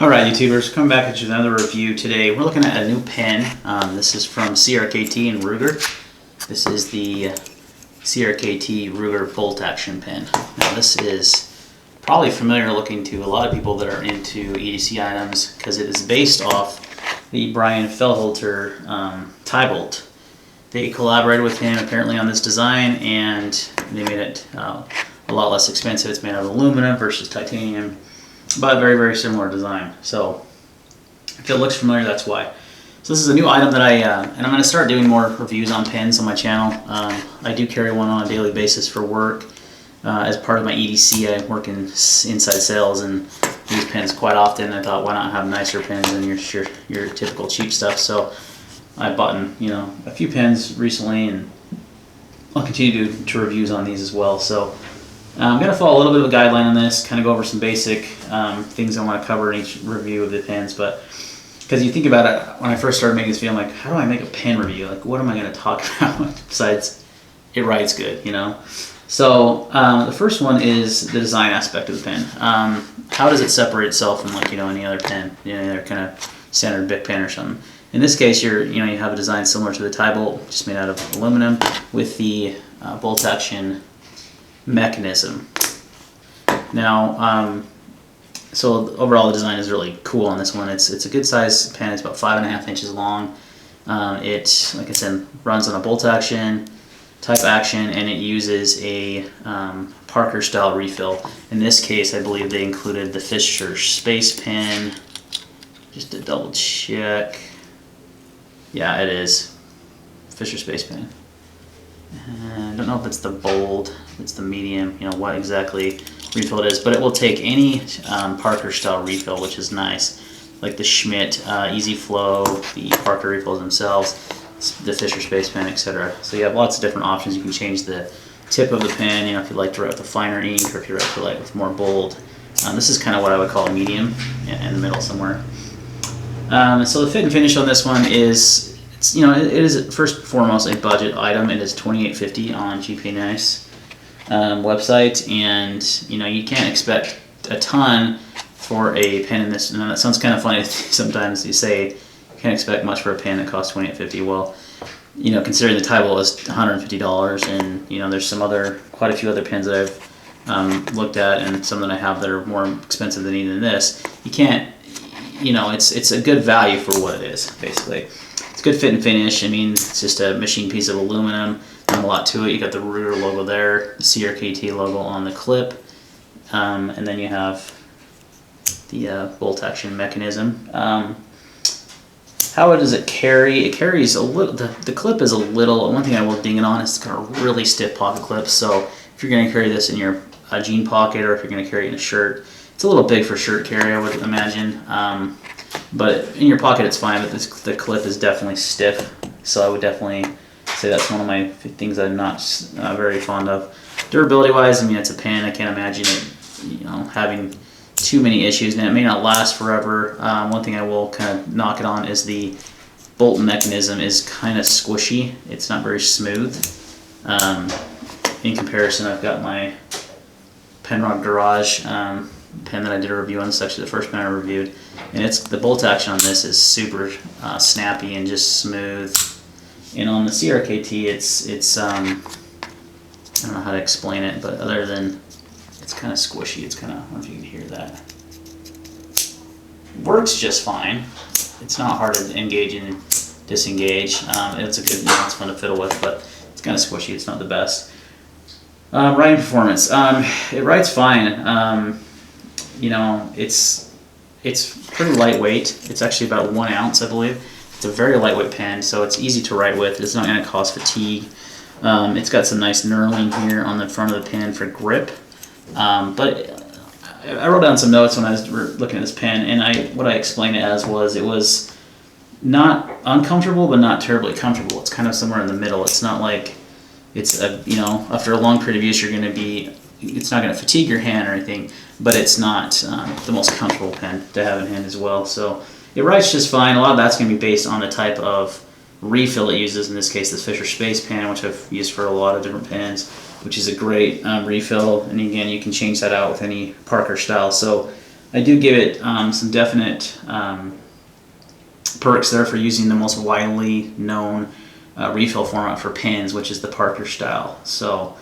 Alright YouTubers, coming back at you with another review today. We're looking at a new pen. This is from CRKT and Ruger. This is the CRKT Ruger bolt action pen. Now this is probably familiar looking to a lot of people that are into EDC items because it is based off the Brian Feldholter tie bolt. They collaborated with him apparently on this design and they made it a lot less expensive. It's made out of aluminum versus titanium. But very, very similar design. So if it looks familiar, that's why. So this is a new item that and I'm going to start doing more reviews on pens on my channel. I do carry one on a daily basis for work. As part of my EDC, I work in inside sales and use pens quite often. I thought, why not have nicer pens than your typical cheap stuff? So I bought a few pens recently, and I'll continue to reviews on these as well. So I'm going to follow a little bit of a guideline on this, kind of go over some basic things I want to cover in each review of the pens. But because you think about it, when I first started making this video, I'm like, how do I make a pen review? Like, what am I going to talk about besides it writes good, So the first one is the design aspect of the pen. How does it separate itself from any other pen, any other kind of standard Bic pen or something? In this case, you have a design similar to the tie bolt, just made out of aluminum with the bolt action mechanism. Now, so overall the design is really cool on this one. It's a good size pen. It's about 5.5 inches long. It, like I said, runs on a bolt action type action, and it uses a Parker style refill. In this case, I believe they included the Fisher Space Pen. Just to double check. Yeah, it is Fisher Space Pen. I don't know if it's the bold, if it's the medium, what exactly refill it is, but it will take any Parker style refill, which is nice, like the Schmidt Easy Flow, the Parker refills themselves, the Fisher Space Pen, etc. So you have lots of different options. You can change the tip of the pen, if you'd like to write with a finer ink, or if you'd like to write with more bold. This is kind of what I would call a medium, in the middle somewhere. So the fit and finish on this one is, it is first and foremost a budget item. It is $28.50 on GP Nice website, and you can't expect a ton for a pen in this. And that sounds kind of funny sometimes. You say you can't expect much for a pen that costs $28.50. Well, considering the tie bolt is $150, and there's quite a few other pens that I've looked at, and some that I have that are more expensive than even this. You can't, it's a good value for what it is, basically. It's good fit and finish. It's just a machine piece of aluminum. Not a lot to it. You got the Ruger logo there, the CRKT logo on the clip, and then you have the bolt action mechanism. How does it carry? It carries a little. The clip is a little. One thing I will ding it on is it's got a really stiff pocket clip. So if you're going to carry this in your jean pocket, or if you're going to carry it in a shirt, it's a little big for shirt carry, I would imagine. But in your pocket it's fine, but the clip is definitely stiff, so I would definitely say that's one of my things I'm not very fond of. Durability wise, it's a pen. I can't imagine it having too many issues, and it may not last forever. One thing I will kind of knock it on is the bolt mechanism is kind of squishy. It's not very smooth. In comparison, I've got my Penrod Garage pen that I did a review on. This is actually the first pen I reviewed, and the bolt action on this is super snappy and just smooth. And on the CRKT, it's I don't know how to explain it, but other than it's kind of squishy, it's kind of, I don't know if you can hear that. It works just fine. It's not hard to engage and disengage. It's a good, it's fun to fiddle with, but it's kind of squishy. It's not the best. Writing performance. It writes fine. It's pretty lightweight. It's actually about 1 ounce, I believe. It's a very lightweight pen, so it's easy to write with. It's not going to cause fatigue. It's got some nice knurling here on the front of the pen for grip. But I wrote down some notes when I was looking at this pen, and what I explained it as was, it was not uncomfortable, but not terribly comfortable. It's kind of somewhere in the middle. It's not like it's after a long period of use, it's not going to fatigue your hand or anything, but it's not the most comfortable pen to have in hand as well. So it writes just fine. A lot of that's going to be based on the type of refill it uses. In this case, the Fisher Space Pen, which I've used for a lot of different pens, which is a great refill. And again, you can change that out with any Parker style. So I do give it some definite perks there for using the most widely known refill format for pens, which is the Parker style. So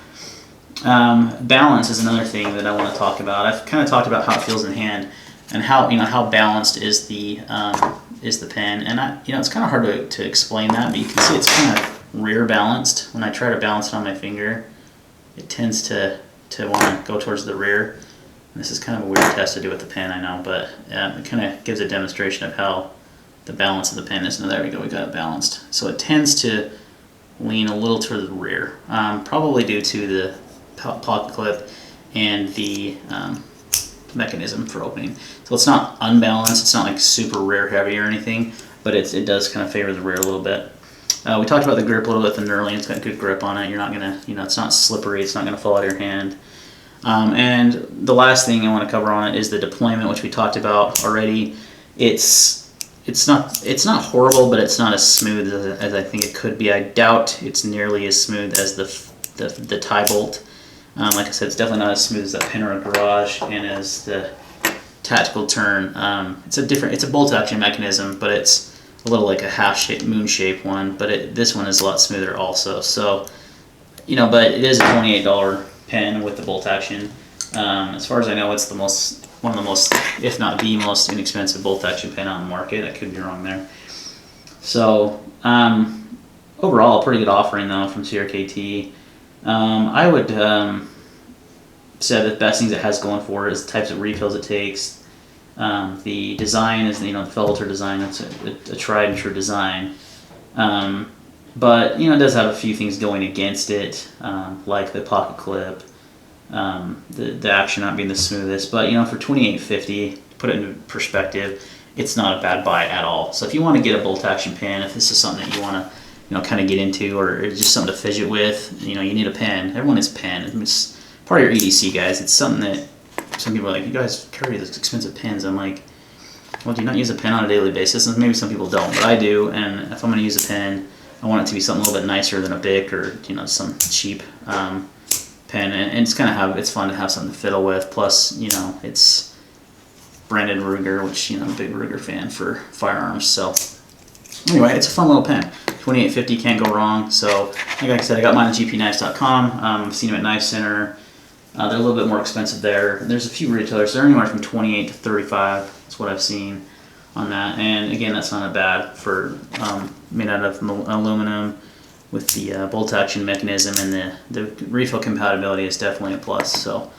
balance is another thing that I want to talk about. I've kind of talked about how it feels in hand and how how balanced is the pen, and it's kind of hard to explain that, but you can see it's kind of rear balanced. When I try to balance it on my finger, it tends to want to go towards the rear. And this is kind of a weird test to do with the pen, I know, but it kind of gives a demonstration of how the balance of the pen is. Now there we go, we got it balanced. So it tends to lean a little to the rear, probably due to the pocket clip and the mechanism for opening. So it's not unbalanced, it's not like super rear heavy or anything, but it does kind of favor the rear a little bit. We talked about the grip a little bit, the knurling. It's got good grip on it. You're not gonna, it's not slippery, it's not gonna fall out of your hand. And the last thing I want to cover on it is the deployment, which we talked about already. It's not horrible, but it's not as smooth as I think it could be. I doubt it's nearly as smooth as the tie bolt. Like I said, it's definitely not as smooth as that Penrod Garage and as the tactical turn. It's a bolt action mechanism, but it's a little like a half moon shape one. But this one is a lot smoother also. So, but it is a $28 pen with the bolt action. As far as I know, it's one of the most, if not the most inexpensive bolt action pen on the market. I could be wrong there. So overall, a pretty good offering though from CRKT. I would say the best things it has going for it is the types of refills it takes. The design is the Felter design. It's a tried and true design. But it does have a few things going against it, like the pocket clip, the action not being the smoothest. But for $28.50, to put it in perspective, it's not a bad buy at all. So if you want to get a bolt action pen, if this is something that you want to kind of get into, or just something to fidget with, you need a pen. Everyone needs a pen. It's part of your EDC, guys. It's something that some people are like, you guys carry these expensive pens. I'm like, well, do you not use a pen on a daily basis? And maybe some people don't, but I do. And if I'm going to use a pen, I want it to be something a little bit nicer than a Bic or some cheap pen. And it's it's fun to have something to fiddle with. Plus, it's branded Ruger, which I'm a big Ruger fan for firearms. So anyway, it's a fun little pen. $28.50, can't go wrong. So like I said, I got mine at gpknives.com. I've seen them at Knife Center. They're a little bit more expensive there. There's a few retailers. They're anywhere from $28 to $35. That's what I've seen on that. And again, that's not bad for made out of aluminum with the bolt action mechanism, and the refill compatibility is definitely a plus. So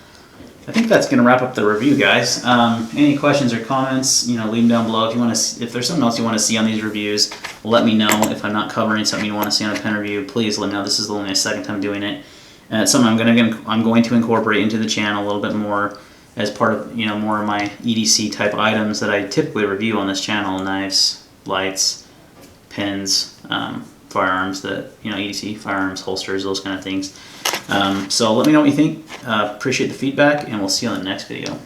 I think that's going to wrap up the review, guys. Any questions or comments, leave them down below. If there's something else you want to see on these reviews, let me know. If I'm not covering something you want to see on a pen review, please let me know. This is only my second time doing it, and it's something I'm going to incorporate into the channel a little bit more as part of more of my EDC type items that I typically review on this channel: knives, lights, pens, firearms, EDC firearms, holsters, those kind of things. So let me know what you think. Appreciate the feedback, and we'll see you on the next video.